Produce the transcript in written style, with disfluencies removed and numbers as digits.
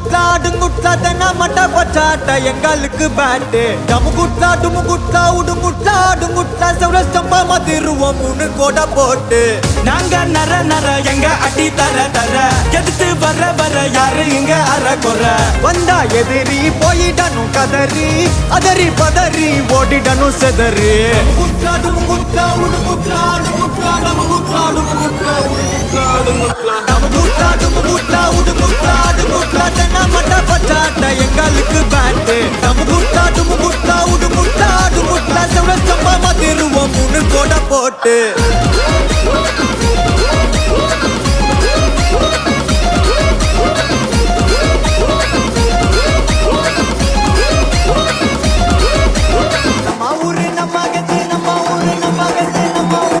டமுகுட்லா அடுங்குட்லா தென்னா மட்ட பச்சாட்ட எங்களுக்கு பேட்டு டமுகுட்லா டுமுகுட்லா உடுங்குட்லா அடுங்குட்லா செவரஸ்தம்பா மதிருவோம் 3 கோட போட்டு நாங்க நர நர எங்க அடி தர தர எதிர்த்து வர வர யாரு இங்க அற கொற வந்தா எதிரி போயிடணும் கதறி அதறி பதறி ஓடிடணும் செதறி டமுகுட்லா டுமுகுட்லா உடுங்குட்லா அடுங்குட்லா டமுகுட்லா டுமுகுட்லா உடுங்குட்லா அடுங்குட்லா டமுகுட்லா டுமுகுட்லா உடுங்குட்லா அடுங்குட்லா தென்னா மட்ட பச்சாட்ட எங்களுக்கு பேட்டு டமுகுட்லா டுமுகுட்லா உடுங்குட்லா அடுங்குட்லா செவரஸ்தம்பா மதிருவோம் 3 கோட போட்டு